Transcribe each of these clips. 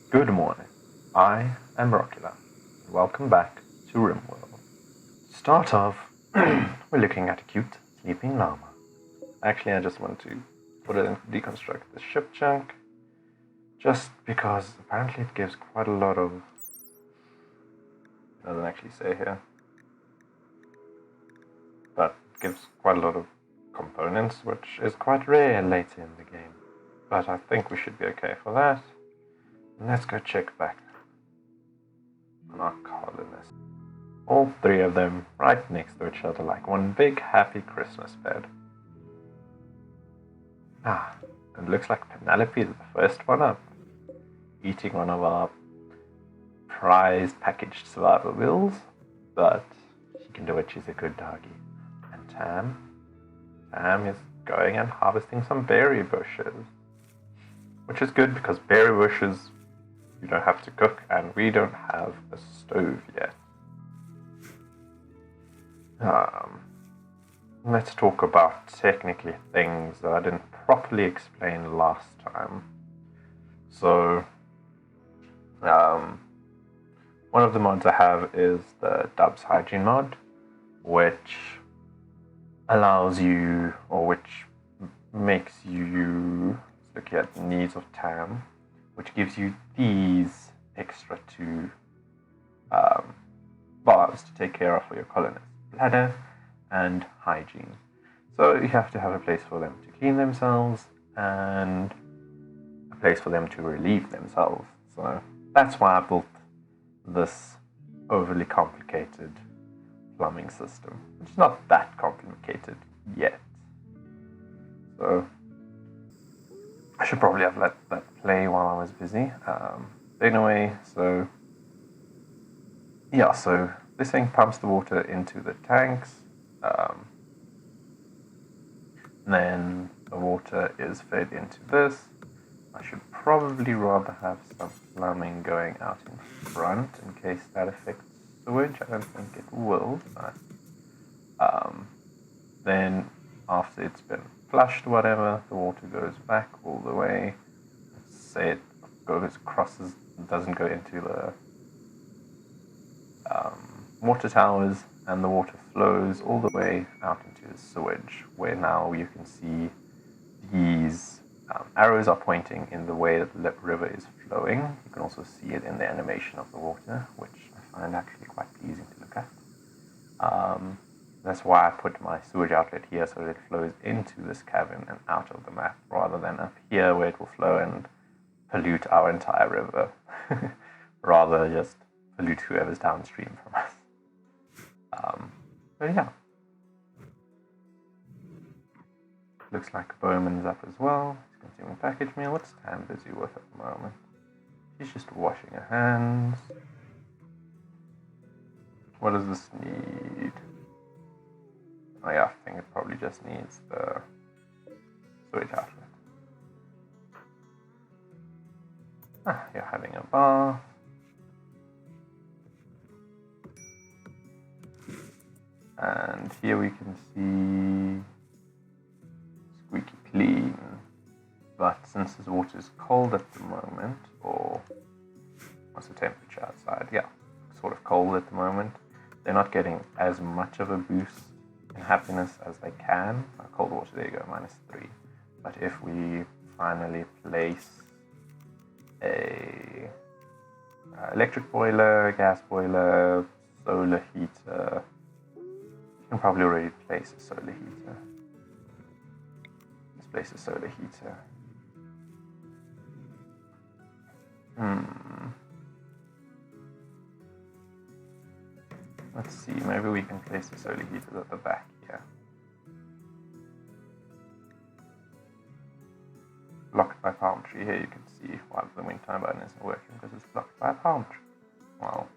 Good morning. I am Rockula. Welcome back to RimWorld. To start off, we're looking at a cute sleeping llama. Actually, I just want to put it in deconstruct the ship chunk, just because apparently it gives quite a lot of. It doesn't actually say here, but it gives quite a lot of components, which is quite rare later in the game. But I think we should be okay for that. Let's go check back on our colonists. All three of them right next to each other like one big happy Christmas bed. It looks like Penelope is the first one up, eating one of our prized packaged survival meals, but she can do it, she's a good doggy. And Tam is going and harvesting some berry bushes, which is good because berry bushes you don't have to cook, and we don't have a stove yet. Let's talk about technically things that I didn't properly explain last time. So, one of the mods I have is the Dubs Hygiene mod, which allows you, or which makes you look at the needs of Tam, which gives you these extra two bars to take care of for your colonists: bladder and hygiene. So you have to have a place for them to clean themselves and a place for them to relieve themselves. So that's why I built this overly complicated plumbing system, which is not that complicated yet. So I should probably have let that play while I was busy. Anyway, so this thing pumps the water into the tanks. Then the water is fed into this. I should probably rather have some plumbing going out in front in case that affects sewage. I don't think it will, but then after it's been flushed, whatever, the water goes back all the way. Let's say it crosses, doesn't go into the water towers, and the water flows all the way out into the sewage, where now you can see these arrows are pointing in the way that the river is flowing. You can also see it in the animation of the water, which I find actually quite pleasing to look at. That's why I put my sewage outlet here, so that it flows into this cavern and out of the map, rather than up here where it will flow and pollute our entire river. Rather just pollute whoever's downstream from us. But yeah. Looks like Bowman's up as well. He's consuming package meal. What's Tam busy with at the moment? She's just washing her hands. What does this need? Oh yeah, I think it probably just needs the sewage outlet. You're having a bath. And here we can see squeaky clean. But since this water is cold at the moment, or what's the temperature outside? Yeah, sort of cold at the moment. They're not getting as much of a boost in happiness as they can. Cold water, there you go, -3. But if we finally place a electric boiler, gas boiler, solar heater, you can probably already place a solar heater. Let's place a solar heater. Let's see, maybe we can place the solar heaters at the back here. Blocked by palm tree. Here you can see why the wind turbine isn't working, because it's blocked by a palm tree. Well,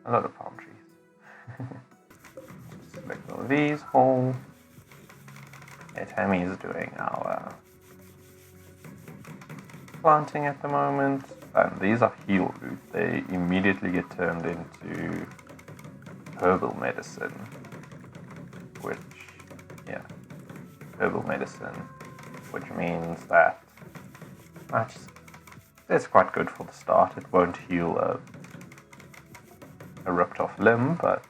a lot of palm trees. Select all of these whole. Yeah, Tammy is doing our planting at the moment. And these are heal root. They immediately get turned into herbal medicine, which means that It's quite good for the start. It won't heal a ripped off limb, but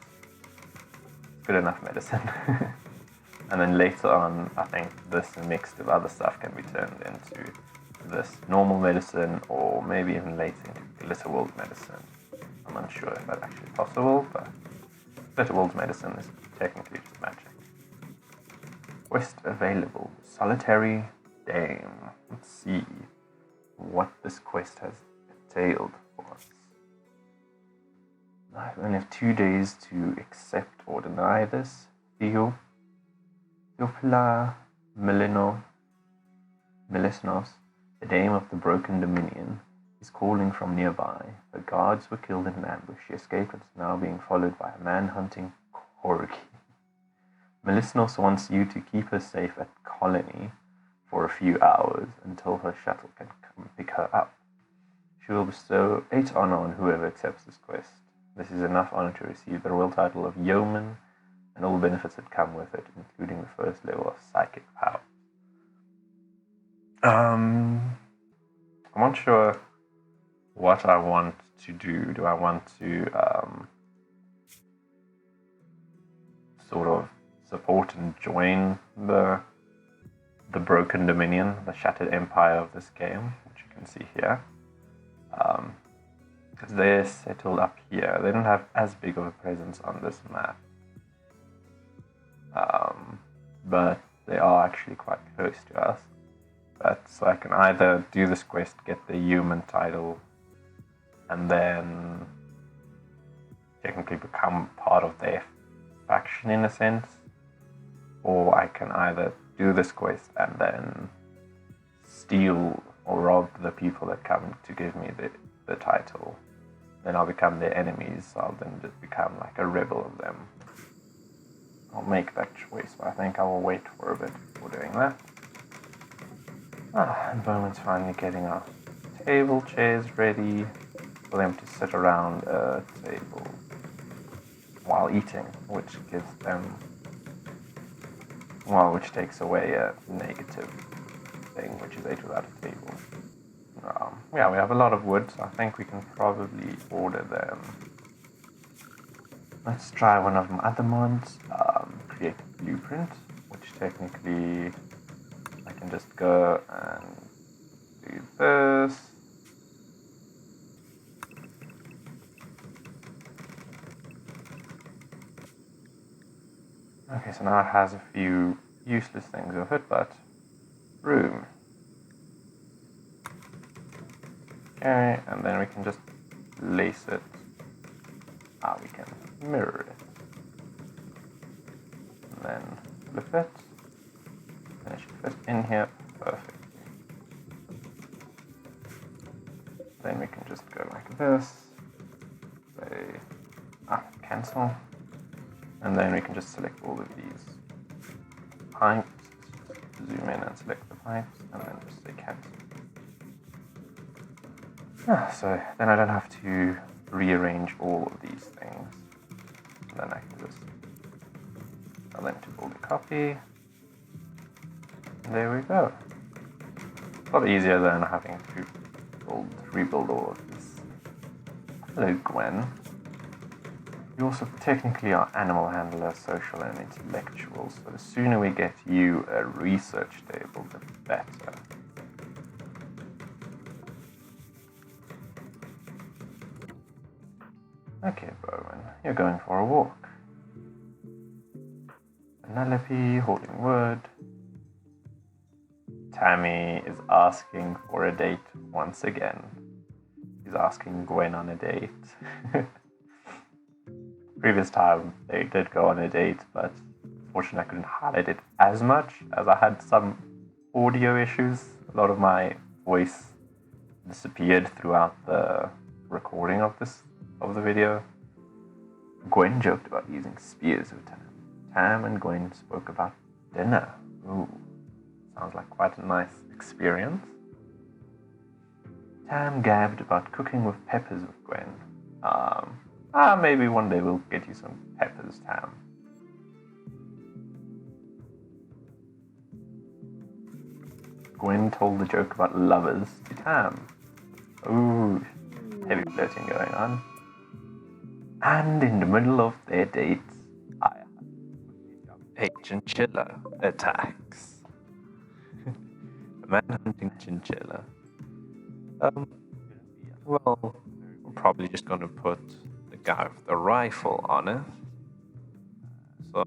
it's good enough medicine. And then later on, I think this mixed with other stuff can be turned into this normal medicine, or maybe even later into Glitter World medicine. I'm unsure if that's actually possible, but Glitter World's medicine is technically just magic. Quest available. Solitary Dame. Let's see what this quest has entailed for us. I only have 2 days to accept or deny this. Theophila Melisnos, the Dame of the Broken Dominion, is calling from nearby. Her guards were killed in an ambush. She escaped and is now being followed by a man hunting corgi. Melisnos wants you to keep her safe at Colony for a few hours until her shuttle can come pick her up. She will bestow 8 honor on whoever accepts this quest. This is enough honor to receive the royal title of Yeoman and all benefits that come with it, including the first level of psychic power. I'm not sure what I want to do. Do I want to sort of support and join the Broken Dominion, the Shattered Empire of this game, which you can see here? Because they're settled up here. They don't have as big of a presence on this map. But they are actually quite close to us. So I can either do this quest, get the human title, and then technically become part of their faction in a sense, or I can either do this quest and then steal or rob the people that come to give me the title. Then I'll become their enemies, so I'll then just become like a rebel of them. I'll make that choice, but I think I will wait for a bit before doing that. And Bowman's finally getting our table chairs ready for them to sit around a table while eating, which gives them, which takes away a negative thing, which is 8 without a table. Yeah, we have a lot of wood, so I think we can probably order them. Let's try one of my other mods, create a blueprint, which technically I can just go and do this. Okay, so now it has a few useless things with it, but room. Okay, and then we can just lace it. We can mirror it. And then flip it. And it should fit in here perfectly. Then we can just go like this. Say, cancel. And then we can just select all of these pipes. Zoom in and select the pipes, and then just say cancel. So then I don't have to rearrange all of these things. And then I can just tell them to build a copy. And there we go. It's a lot easier than having to rebuild all of this. Hello, Gwen. You also technically are animal handler, social, and intellectual, so the sooner we get you a research table, the better. Okay, Bowen, you're going for a walk. Penelope holding wood. Tammy is asking for a date once again. She's asking Gwen on a date. Previous time they did go on a date, but unfortunately I couldn't highlight it as much as I had some audio issues. A lot of my voice disappeared throughout the recording of the video. Gwen joked about using spears with Tam. Tam and Gwen spoke about dinner. Ooh, sounds like quite a nice experience. Tam gabbed about cooking with peppers with Gwen. Maybe one day we'll get you some peppers, Tam. Gwen told the joke about lovers to Tam. Ooh, heavy flirting going on. And in the middle of their dates, a chinchilla attacks. A man-hunting chinchilla. Well, I'm probably just gonna put the guy with the rifle on it. So,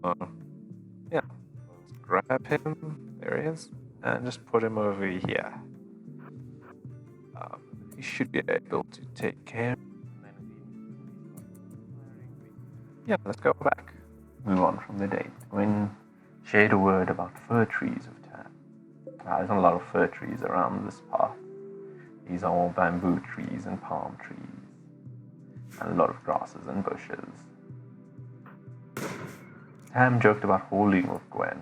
yeah, let's grab him. There he is. And just put him over here. He should be able to take care. Yeah, let's go back. Move on from the date. Gwen shared a word about fir trees of Tam. There's a lot of fir trees around this path. These are all bamboo trees and palm trees. And a lot of grasses and bushes. Tam joked about hauling with Gwen.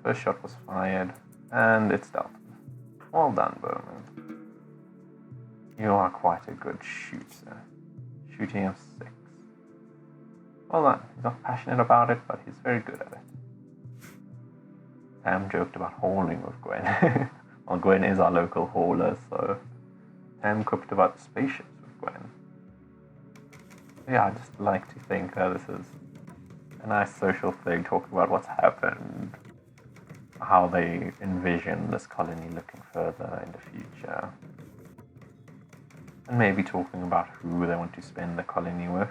First shot was fired, and it's dealt with. Well done, Bowman. You are quite a good shooter. Shooting of 6. Well done. He's not passionate about it, but he's very good at it. Tam joked about hauling with Gwen. Well, Gwen is our local hauler, so Tam quipped about the spaceships with Gwen. Yeah, I just like to think this is a nice social thing, talking about what's happened, how they envision this colony looking further in the future, and maybe talking about who they want to spend the colony with,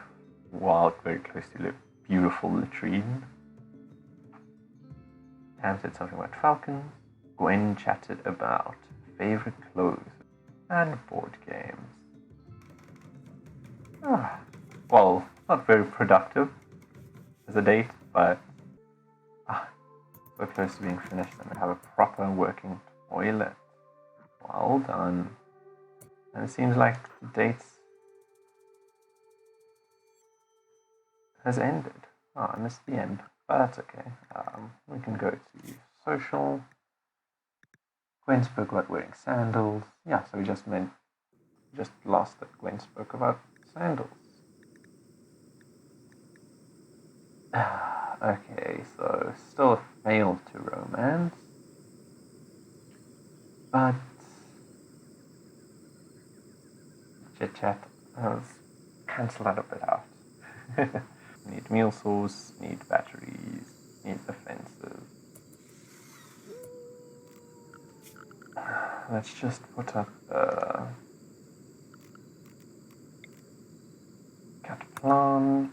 while very close to the beautiful latrine. Tam said something about falcons. Gwen chatted about favorite clothes and board games. Well, not very productive as a date, but we're close to being finished and we have a proper working toilet. Well done. And it seems like the date has ended. Oh, I missed the end, but that's okay. We can go to social. Gwen spoke about wearing sandals. Yeah, so we just lost that Gwen spoke about sandals. Okay, so still a fail to romance. But chit-chat has cancelled that a bit out. Need meal sauce, need batteries, need defenses. Let's just put up cut plants,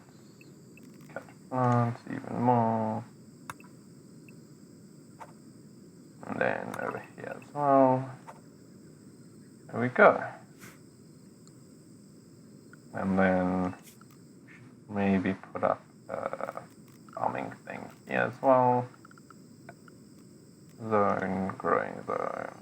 even more. And then over here as well. There we go. And then maybe put up a farming thing here as well. Zone, growing zone.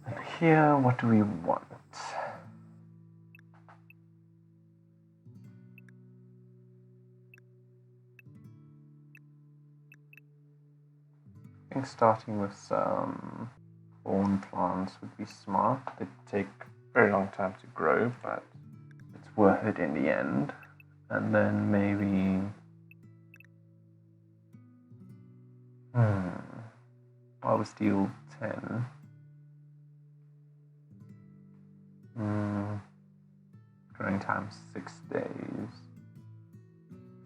And here, what do we want? I think starting with some corn plants would be smart. They take a very long time to grow, but it's worth it in the end. And then maybe Power Steel 10. Growing time 6 days.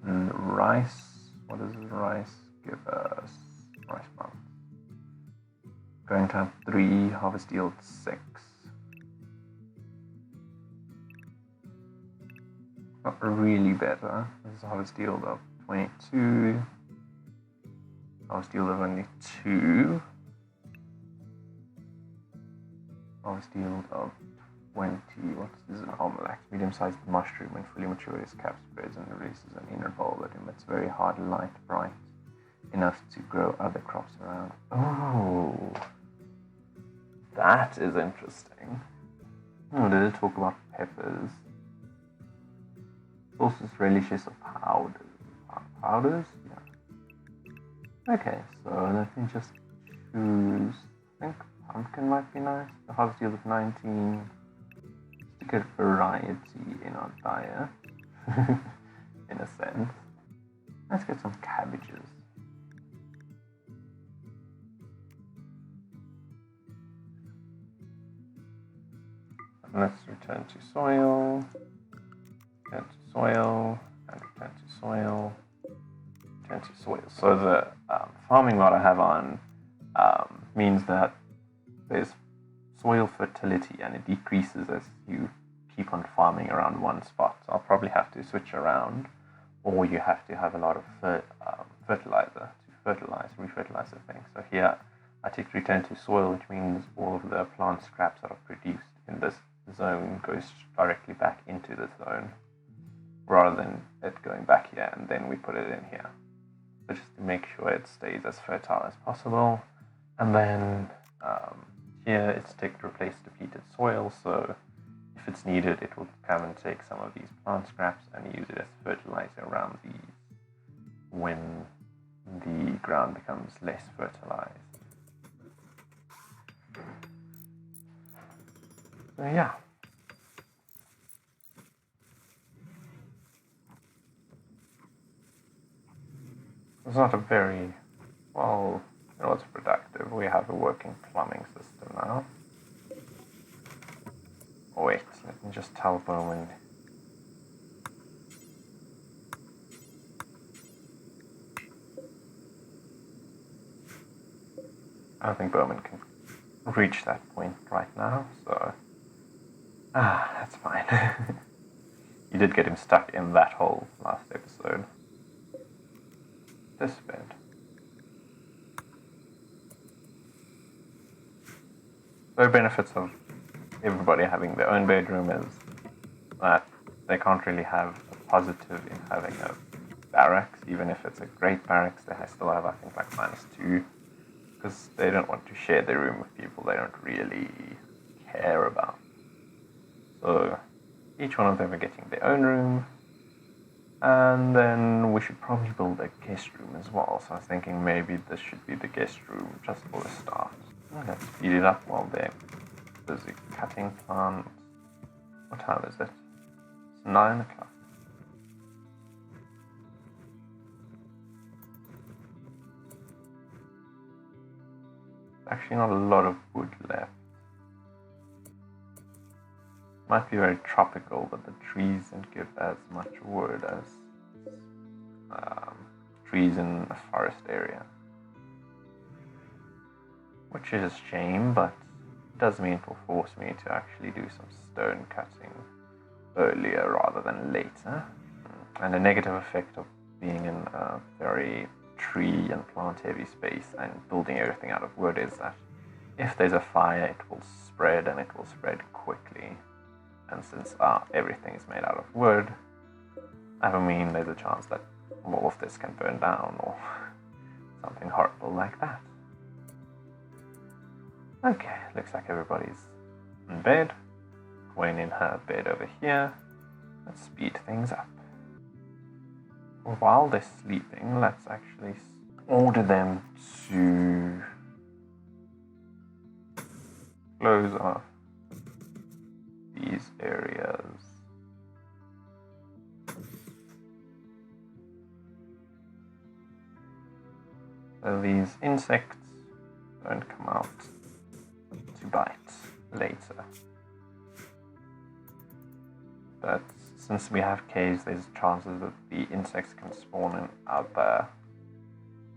And rice, what does rice give us? Rice plants. Growing time 3, harvest yield 6. Not really better. This is harvest yield of 22. Harvest yield of only 2. Harvest yield of 20. What is an almanac? Medium-sized mushroom when fully mature is cap spreads and releases an inner bulb that emits very hard light, bright enough to grow other crops around. Oh, that is interesting. Did it talk about peppers? Sauces, relishes, or powders? Powders? Yeah. Okay, so let me just choose. I think pumpkin might be nice. The harvest yield of 19. To get variety in our diet, in a sense. Let's get some cabbages. Let's return to soil, return to soil, and return to soil, return to soil. So the farming mode I have on means that there's soil fertility and it decreases as you keep on farming around one spot. So I'll probably have to switch around, or you have to have a lot of fertilizer to refertilize the thing. So here I tick return to soil, which means all of the plant scraps that are produced in this zone goes directly back into this zone, rather than it going back here and then we put it in here. So just to make sure it stays as fertile as possible. And then here it's ticked replace depleted soil, so if it's needed it will come and take some of these plant scraps and use it as fertilizer around these when the ground becomes less fertilized. So yeah. It's not a very, well, it's productive. We have a working plumbing system now. Oh, wait, let me just tell Bowman. I don't think Bowman can reach that point right now, so that's fine. You did get him stuck in that hole last episode. This bed. The benefits of everybody having their own bedroom is that they can't really have a positive in having a barracks. Even if it's a great barracks, they still have, I think, like -2, because they don't want to share their room with people they don't really care about. So each one of them are getting their own room, and then we should probably build a guest room as well. So I was thinking maybe this should be the guest room just for the start. Let's speed it up while they're busy cutting plants. What time is it? It's 9 o'clock. Actually not a lot of wood left. Might be very tropical, but the trees don't give as much wood as trees in a forest area. Which is a shame, but it does mean it will force me to actually do some stone cutting earlier rather than later. And a negative effect of being in a very tree and plant heavy space and building everything out of wood is that if there's a fire it will spread, and it will spread quickly. And since everything is made out of wood, I mean there's a chance that all of this can burn down or something horrible like that. Okay, looks like everybody's in bed. Gwen in her bed over here. Let's speed things up. While they're sleeping, let's actually order them to close off these areas. So these insects don't come out to bite later. But since we have caves, there's chances that the insects can spawn in other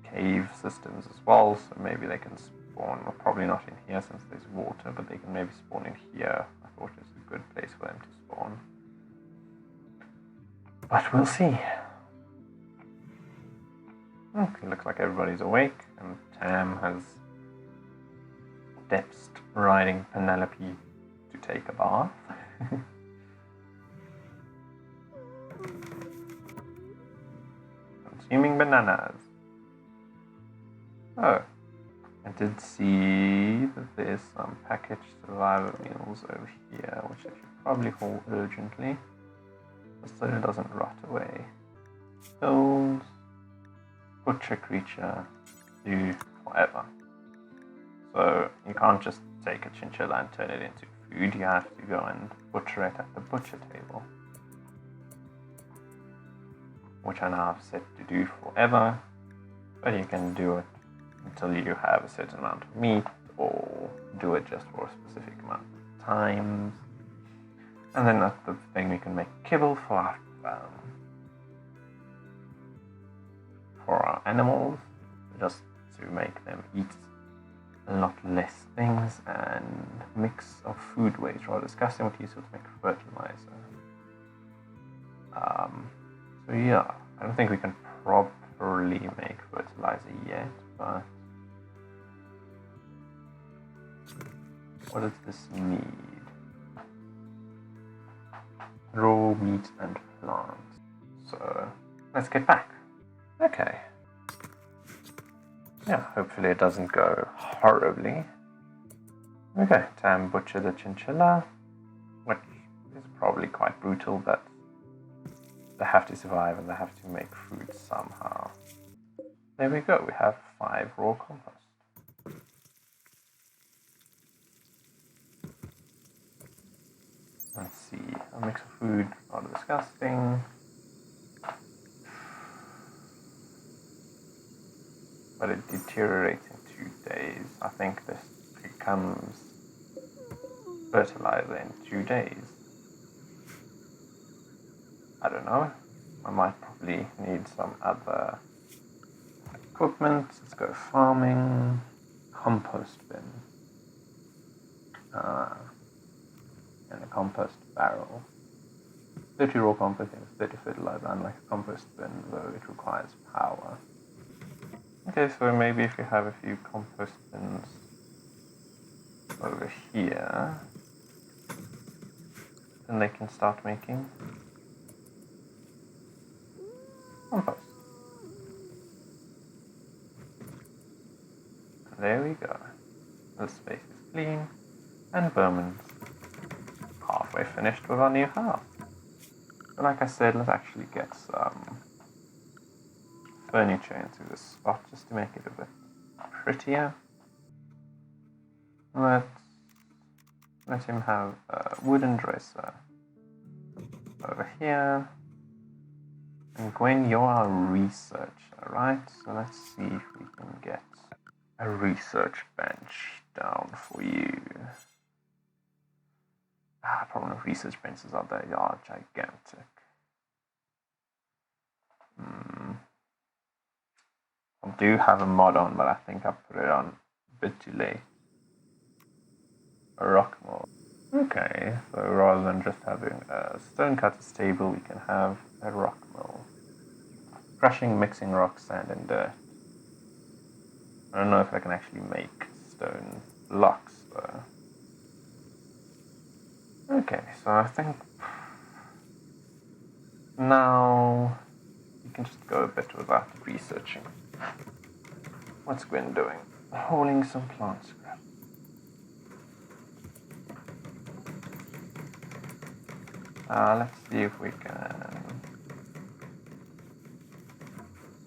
cave systems as well, so maybe they can spawn, well, probably not in here since there's water, but they can maybe spawn in here. I thought it was a good place for them to spawn. But we'll see. Okay, looks like everybody's awake, and Tam has depth riding Penelope to take a bath. Consuming bananas. Oh, I did see that there's some packaged survivor meals over here, which I should probably haul urgently, just so it doesn't rot away. Pills, butcher creature, do forever. So you can't just take a chinchilla and turn it into food, you have to go and butcher it at the butcher table. Which I now have set to do forever, but you can do it until you have a certain amount of meat, or do it just for a specific amount of times. And then that's the thing, we can make kibble for our animals, just to make them eat a lot less things, and mix of food waste rather disgusting what useful to make fertilizer. So yeah, I don't think we can properly make fertilizer yet, but what does this need? Raw meat and plants. So let's get back. Okay. Yeah, hopefully it doesn't go horribly. Okay, time butcher the chinchilla, which is probably quite brutal, but they have to survive and they have to make food somehow. There we go, we have 5 raw compost. Let's see, a mix of food, rather disgusting. But it deteriorates in 2 days. I think this becomes fertilizer in 2 days. I don't know. I might probably need some other equipment. Let's go farming. Compost bin. And a compost barrel. 30 raw composting, 30 fertilizer, unlike a compost bin, though it requires power. Okay, so maybe if we have a few compost bins over here, then they can start making compost. And there we go. The space is clean, and Berman's halfway finished with our new house. So like I said, let's actually get some furniture into this spot just to make it a bit prettier. Let him have a wooden dresser over here. And Gwen, you're our researcher, right? So let's see if we can get a research bench down for you. Problem with research benches are they are gigantic. I do have a mod on, but I think I put it on a bit too late. A rock mod. Okay, so rather than just having a stonecutter's table, we can have a rock mill. Crushing, mixing rock, sand, and dirt. I don't know if I can actually make stone blocks though. Okay, so I think now you can just go a bit without researching. What's Gwen doing? Hauling some plant scrap. Let's see if we can...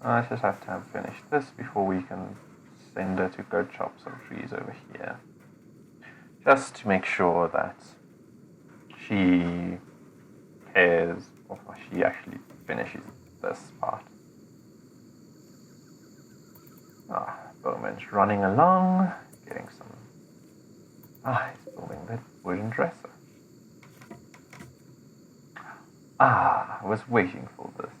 I just have to have finished this before we can send her to go chop some trees over here. Just to make sure that she cares, or she actually finishes this part. Bowman's running along, getting some... he's building that wooden dresser. I was waiting for this.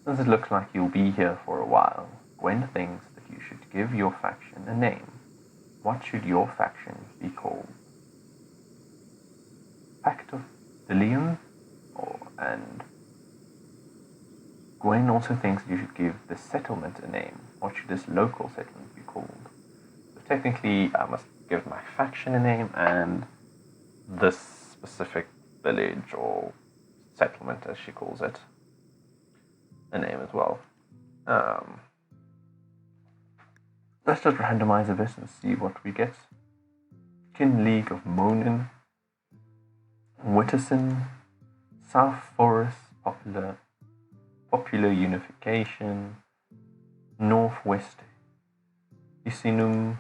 Since it looks like you'll be here for a while, Gwen thinks that you should give your faction a name. What should your faction be called? Pact of Dillium? And Gwen also thinks you should give this settlement a name. What should this local settlement be called? So technically, I must give my faction a name and this specific village or settlement, as she calls it, a name as well. Let's just randomize a bit and see what we get. Kin League of Monin, Witterson, South Forest Popular Unification, Northwest Isinum,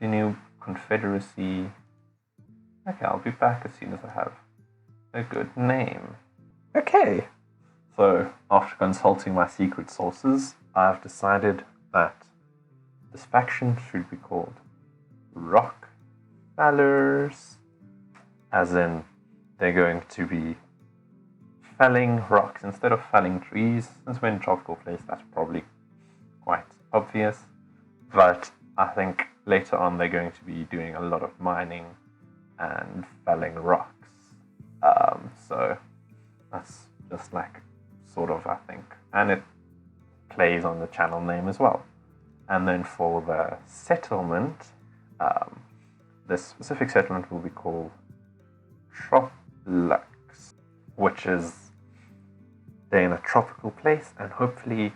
the new Confederacy. Okay, I'll be back as soon as I have a good name. Okay, so after consulting my secret sources, I have decided that this faction should be called Rock Fellers, as in they're going to be felling rocks instead of felling trees. Since we're in a tropical place, that's probably quite obvious. But I think later on they're going to be doing a lot of mining and felling rocks. So that's just like sort of, I think, and it plays on the channel name as well. And then for the settlement, the specific settlement will be called Troplux, which is they're in a tropical place, and hopefully,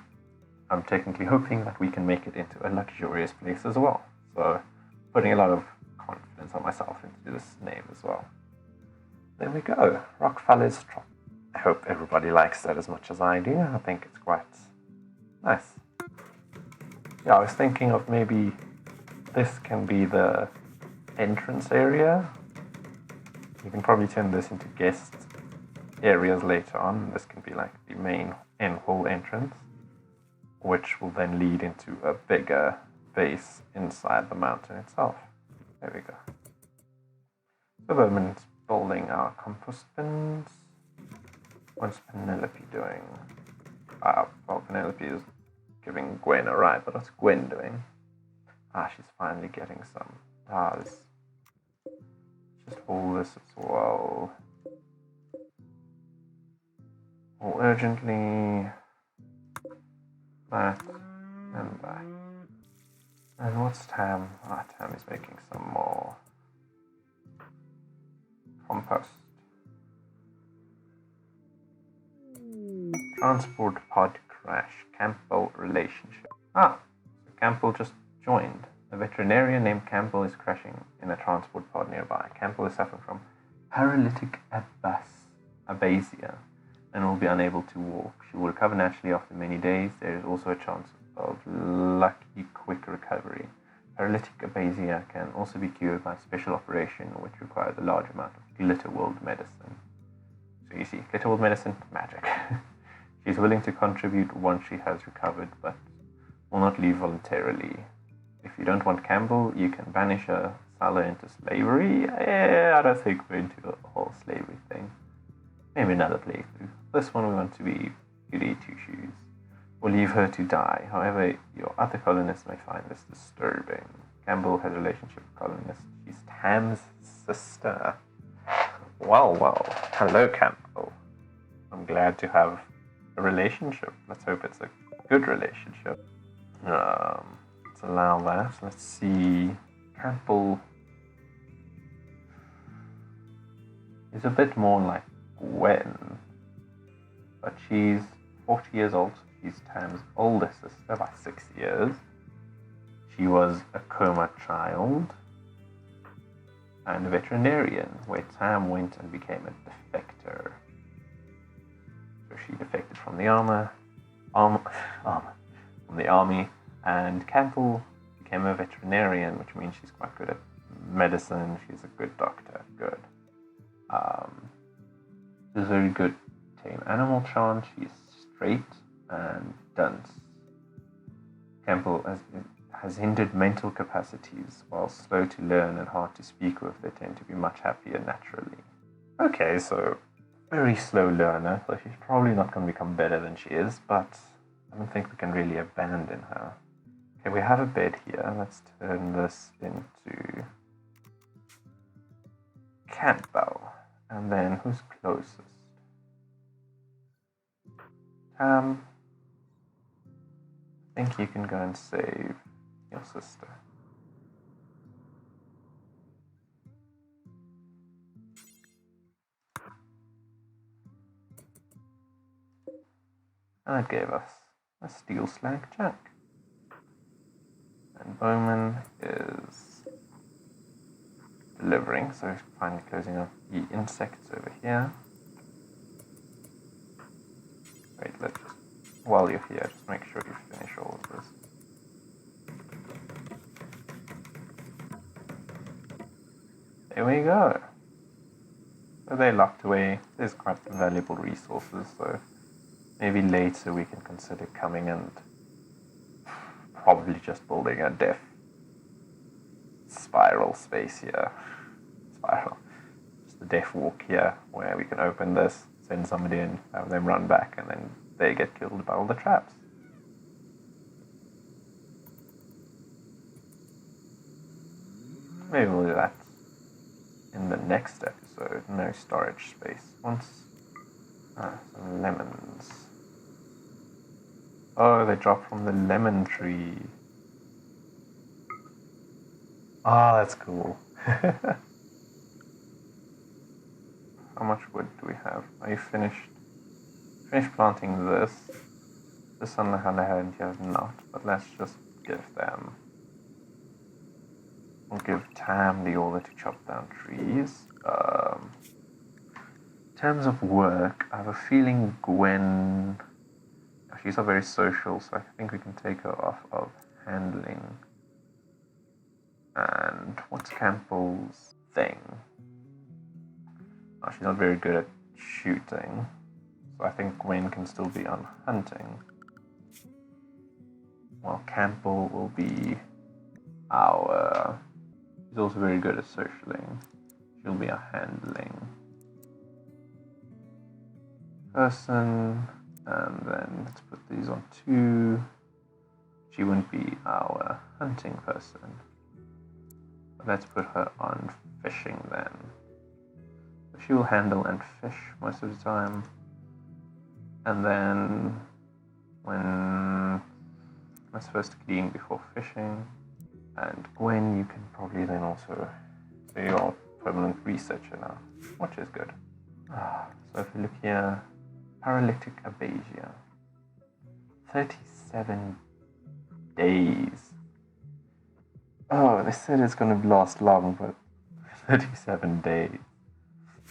I'm technically hoping that we can make it into a luxurious place as well. So, putting a lot of confidence on myself into this name as well. There we go, Rockfeller's Trop. I hope everybody likes that as much as I do. I think it's quite nice. Yeah, I was thinking of maybe this can be the entrance area. You can probably turn this into guest areas later on. This can be like the main hall entrance, which will then lead into a bigger base inside the mountain itself. There we go. So Bowman's building our compost bins. What's Penelope doing? Well, Penelope is giving Gwen a ride, but what's Gwen doing? She's finally getting some. Let's just hold this as well. More urgently. That and that. And what's Tam? Tam is making some more compost. Transport pod crash. Campbell relationship. So Campbell just joined. A veterinarian named Campbell is crashing in a transport pod nearby. Campbell is suffering from paralytic abasia and will be unable to walk. She will recover naturally after many days. There is also a chance of lucky quick recovery. Paralytic abasia can also be cured by special operation, which requires a large amount of Glitterworld medicine. So you see, Glitterworld medicine, magic. She's willing to contribute once she has recovered, but will not leave voluntarily. If you don't want Campbell, you can banish her, sell her into slavery. I don't think we're into the whole slavery thing. Maybe another playthrough. This one we want to be goody two-shoes. Or leave her to die. However, your other colonists may find this disturbing. Campbell has a relationship with colonists. She's Tam's sister. Well. Hello, Campbell. I'm glad to have a relationship. Let's hope it's a good relationship. Let's allow that. Let's see. Campbell is a bit more like Gwen, but she's 40 years old. She's Tam's older sister by 6 years. She was a coma child and a veterinarian, where Tam went and became a defector. So she defected from the army, and Campbell became a veterinarian, which means she's quite good at medicine. She's a good doctor. Good. She's a very good tame animal chant. She's straight and dunce. Campbell has hindered mental capacities. While slow to learn and hard to speak with, they tend to be much happier naturally. Okay, so very slow learner, so she's probably not going to become better than she is, but I don't think we can really abandon her. Okay, we have a bed here. Let's turn this into Campbell. And then who's closest? Tam. I think you can go and save your sister. And that gave us a steel slag jack. And Bowman is delivering, so he's finally closing up the insects over here. Wait, let's just, while you're here, just make sure you finish all of this. There we go. So they're locked away. There's quite valuable resources, so maybe later we can consider coming and probably just building a death spiral space here. Spiral. Just the death walk here, where we can open this, send somebody in, have them run back, and then they get killed by all the traps. Maybe we'll do that in the next episode. No storage space. Some lemons. Oh, they drop from the lemon tree. Oh, that's cool. How much wood do we have? Are you finished? Finished planting this. This on the other hand, you have not. But let's just give them. We'll give Tam the order to chop down trees. In terms of work, I have a feeling Gwen. She's not very social, so I think we can take her off of handling. And what's Campbell's thing? Oh, she's not very good at shooting, so I think Gwen can still be on hunting. While Campbell will be our... She's also very good at socialing. She'll be our handling person. And then let's put these on 2. She wouldn't be our hunting person. But let's put her on fishing then. So she will handle and fish most of the time. And then when I'm supposed to clean before fishing. And Gwen, you can probably then also, so you're a permanent researcher now, which is good. So if we look here, paralytic abasia. 37 days. Oh, they said it's going to last long, but 37 days.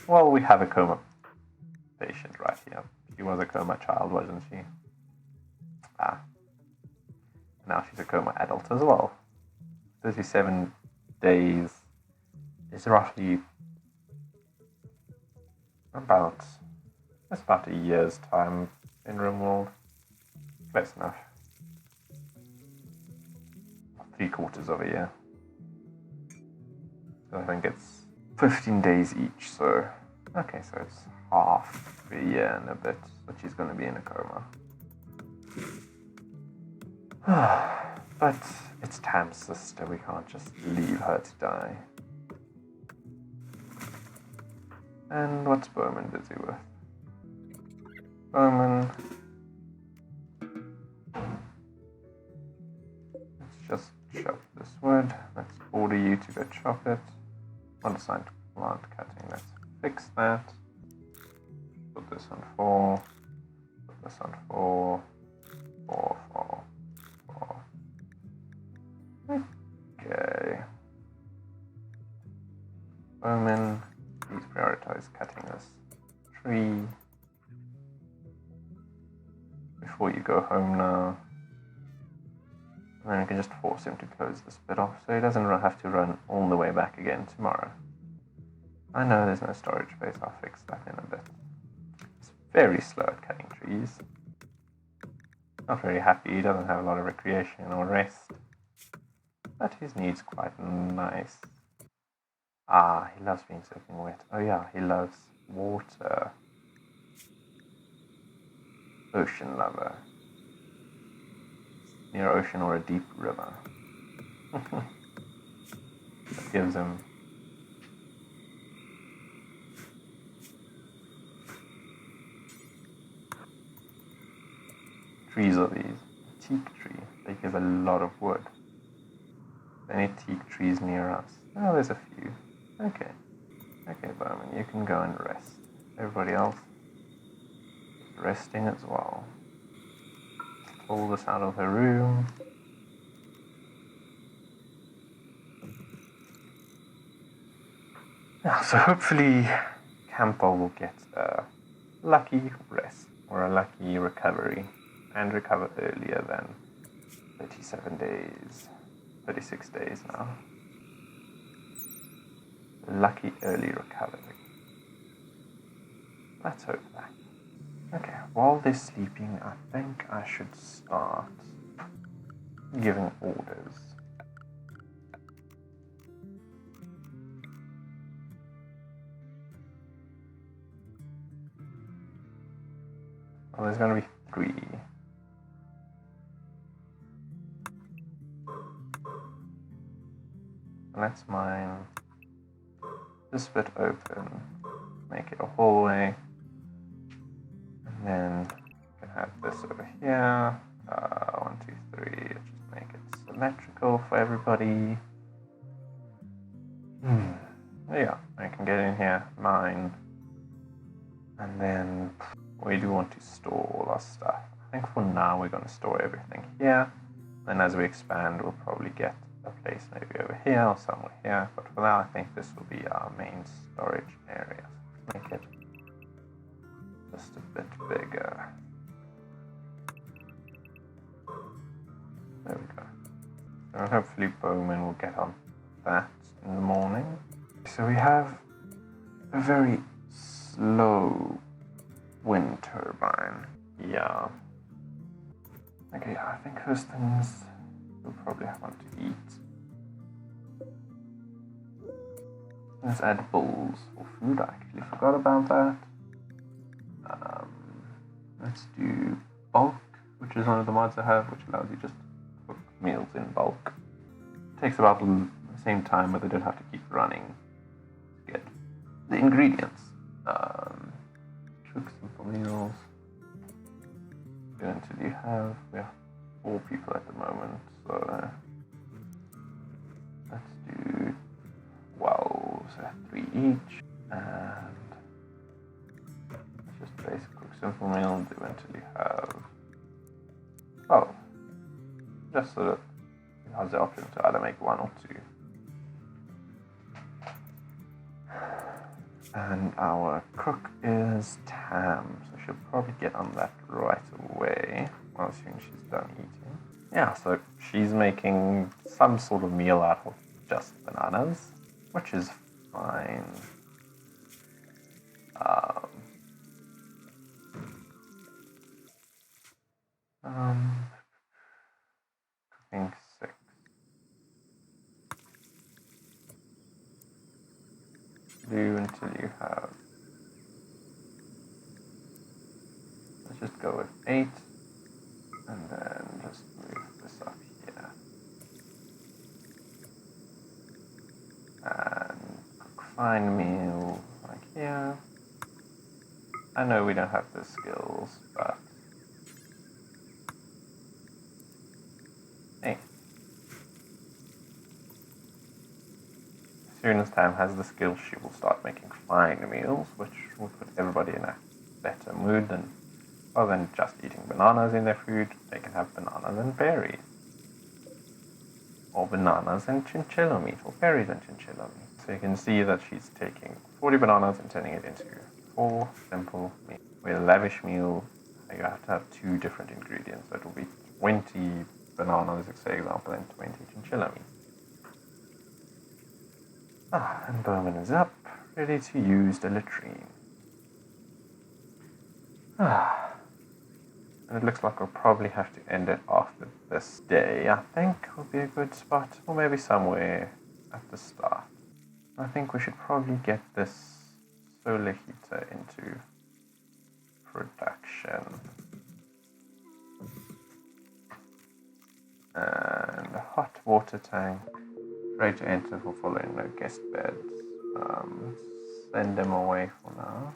Well, we have a coma patient right here. She was a coma child, wasn't she? Now she's a coma adult as well. 37 days is roughly that's about a year's time in RimWorld. Close enough. 3/4 of a year. So I think it's 15 days each, so okay, so it's half a year and a bit that she's going to be in a coma. But it's Tam's sister, we can't just leave her to die. And what's Bowman busy with? Bowman. Let's just chop this wood. Let's order you to go chop it. Unassigned plant cutting. Let's fix that. Put this on 4. Put this on 4. 4, 4, 4. Okay. Bowman. Please prioritize cutting this tree before you go home now. And then you can just force him to close this bit off so he doesn't have to run all the way back again tomorrow. I know there's no storage space, I'll fix that in a bit. He's very slow at cutting trees. Not very happy, he doesn't have a lot of recreation or rest. But his needs quite nice. He loves being soaking wet. Oh yeah, he loves water. Ocean lover. Near ocean or a deep river. That gives him trees are these. Teak tree. They give a lot of wood. Any teak trees near us? Oh, there's a few. Okay. Okay, Bowman, you can go and rest. Everybody else is resting as well. Pull this out of the room. So hopefully Campbell will get a lucky rest or a lucky recovery and recover earlier than 37 days, 36 days now. Lucky early recovery. Let's hope that. Okay, while they're sleeping, I think I should start giving orders. Well, there's going to be 3. Let's mine this bit open, make it a hallway, and then we can have this over here. 1, 2, 3. Let's just make it symmetrical for everybody. Yeah, I can get in here, mine, and then we do want to store all our stuff. I think for now we're going to store everything here. Then as we expand, we'll probably get a place maybe over here or somewhere here. But for now, I think this will be our main storage area. So let's make it just a bit bigger. There we go. So hopefully Bowman will get on that in the morning. So we have a very slow wind turbine. Yeah. Okay, I think first things we'll probably have one to eat. Let's add bowls for food. I actually forgot about that. Let's do bulk, which is one of the mods I have, which allows you just to cook meals in bulk. It takes about the same time, but they don't have to keep running to get the ingredients. Cook simple meals. Until you have, we have 4 people at the moment, so let's do 12, so 3 each, and let's just place a quick simple meal, do until you have 12, just so that it has the option to either make 1 or 2. And our cook is Tam, so she'll probably get on that right away, well, assuming she's done eating. Yeah, so she's making some sort of meal out of just bananas, which is fine. Cooking 6. Do until you have, let's just go with 8, and then just move this up here, and cook fine meal like here. I know we don't have the skills, but hey, as soon as Tam has the skills, she will start making fine meals, which will put everybody in a better mood than, rather than just eating bananas in their food. They can have bananas and berries, or bananas and chinchilla meat, or berries and chinchilla meat. So you can see that she's taking 40 bananas and turning it into 4 simple meals. With a lavish meal, you have to have 2 different ingredients, so it will be 20 bananas, for example, and 20 chinchilla meat. And Bowman is up, ready to use the latrine. And it looks like we'll probably have to end it after this day. I think will be a good spot, or maybe somewhere at the start. I think we should probably get this solar heater into production. And a hot water tank, ready to enter for following no guest beds. Let's send them away for now.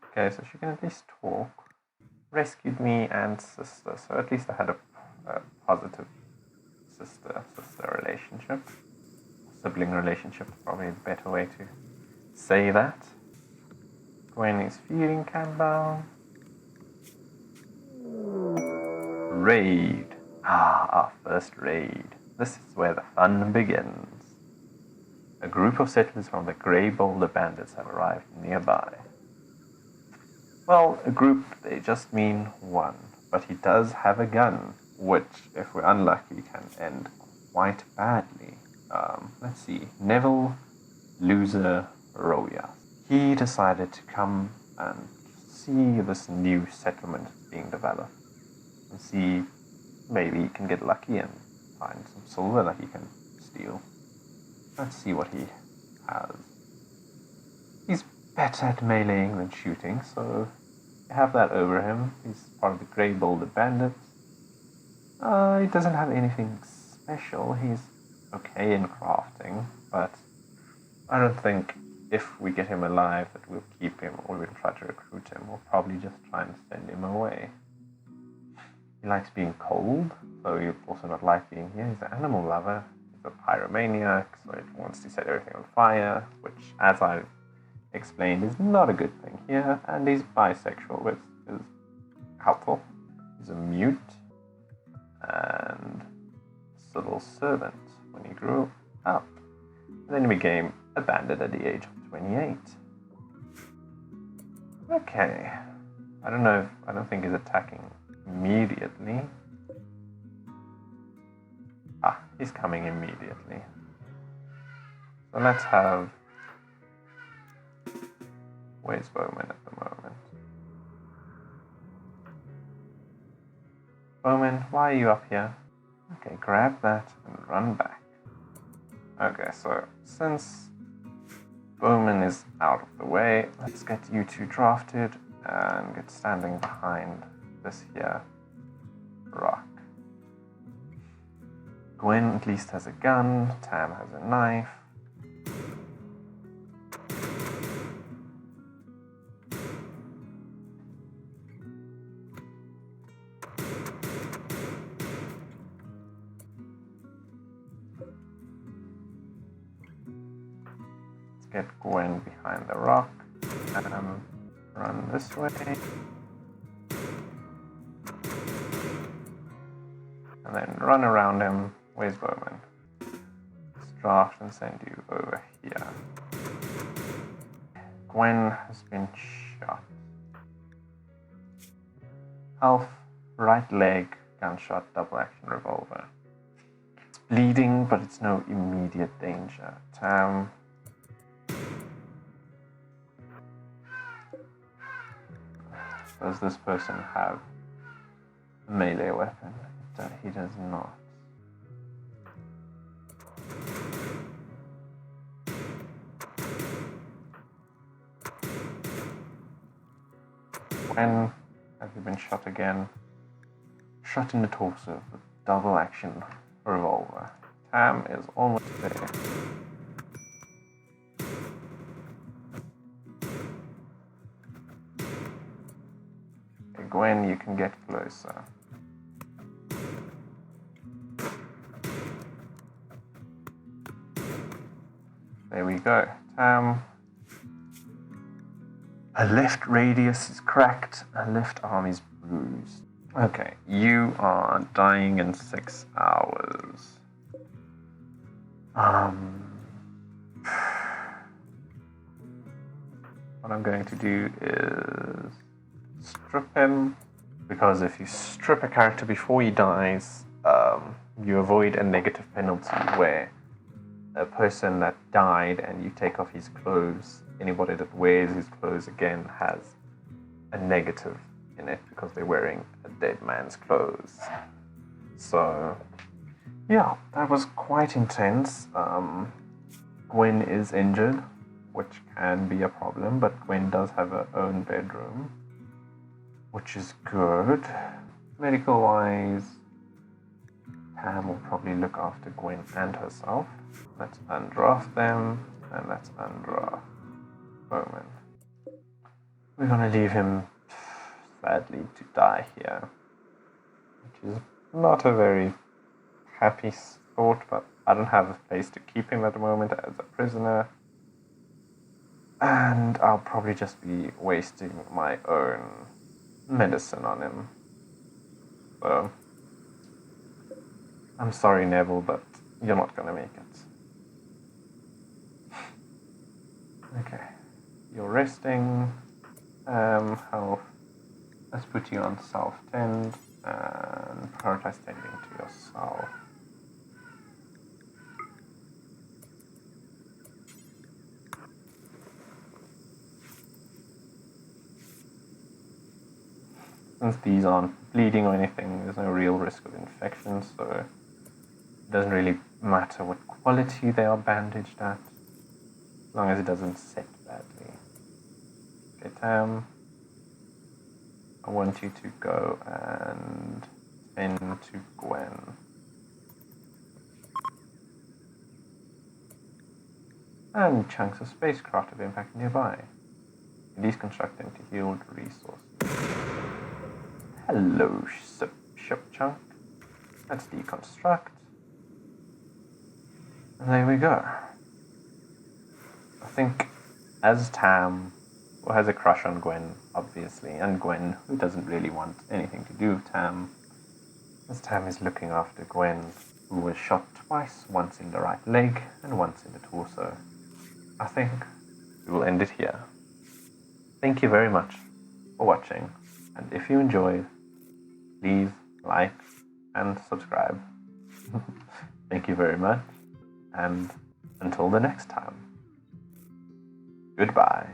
Okay, so she can at least talk. Rescued me and sister, so at least I had a positive sister relationship. Sibling relationship is probably a better way to say that. Gwen is feeding Campbell. Raid. Our first raid. This is where the fun begins. A group of settlers from the Grey Boulder Bandits have arrived nearby. Well, a group, they just mean one, but he does have a gun, which, if we're unlucky, can end quite badly. Let's see, Neville Loser Roya. He decided to come and see this new settlement being developed, and see maybe he can get lucky and find some silver that he can steal. Let's see what he has. He's better at meleeing than shooting, so you have that over him. He's part of the Grey Boulder Bandits. He doesn't have anything special. He's okay in crafting, but I don't think if we get him alive that we'll keep him or we'll try to recruit him. We'll probably just try and send him away. He likes being cold, so he'll also not like being here. He's an animal lover. He's a pyromaniac, so it wants to set everything on fire, which, as I explained, is not a good thing here. And he's bisexual, which is helpful. He's a mute and civil servant when he grew up. And then he became a bandit at the age of 28. Okay. I don't think he's attacking immediately. He's coming immediately. So let's have... Where's Bowman at the moment? Bowman, why are you up here? Okay, grab that and run back. Okay, so since Bowman is out of the way, let's get you two drafted and get standing behind this here rock. Gwen at least has a gun, Tam has a knife. Let's get Gwen behind the rock and run this way. And then run around him. Where's Bowman? Let's draft and send you over here. Gwen has been shot. Health, right leg, gunshot, double action revolver. It's bleeding, but it's no immediate danger. Tam. Does this person have a melee weapon? He does not. When have you been shot again? Shot in the torso with double action revolver. Tam is almost there. Okay, Gwen, you can get closer. There we go. Tam. A left radius is cracked, a left arm is bruised. Okay, you are dying in 6 hours. What I'm going to do is strip him, because if you strip a character before he dies, you avoid a negative penalty where a person that died and you take off his clothes, anybody that wears his clothes again has a negative in it because they're wearing a dead man's clothes. So, yeah, that was quite intense. Gwen is injured, which can be a problem, but Gwen does have her own bedroom, which is good. Medical-wise, Pam will probably look after Gwen and herself. Let's undraft them, and let's undraft Bowman. We're gonna leave him, sadly, to die here, which is not a very happy thought, but I don't have a place to keep him at the moment as a prisoner, and I'll probably just be wasting my own medicine on him. So, I'm sorry, Neville, but you're not gonna make it. Okay, you're resting. Health. Let's put you on self-tend and prioritize tending to yourself. Since these aren't bleeding or anything, there's no real risk of infection, so it doesn't really matter what quality they are bandaged at, as long as it doesn't set badly. Okay, Tam, I want you to go and spin to Gwen. And chunks of spacecraft have impacted nearby. Deconstruct empty healed resources. Hello, ship chunk. Let's deconstruct. And there we go. I think as Tam, who has a crush on Gwen, obviously, and Gwen, who doesn't really want anything to do with Tam, as Tam is looking after Gwen, who was shot twice, once in the right leg and once in the torso, I think we will end it here. Thank you very much for watching, and if you enjoyed, please like and subscribe. Thank you very much, and until the next time, goodbye.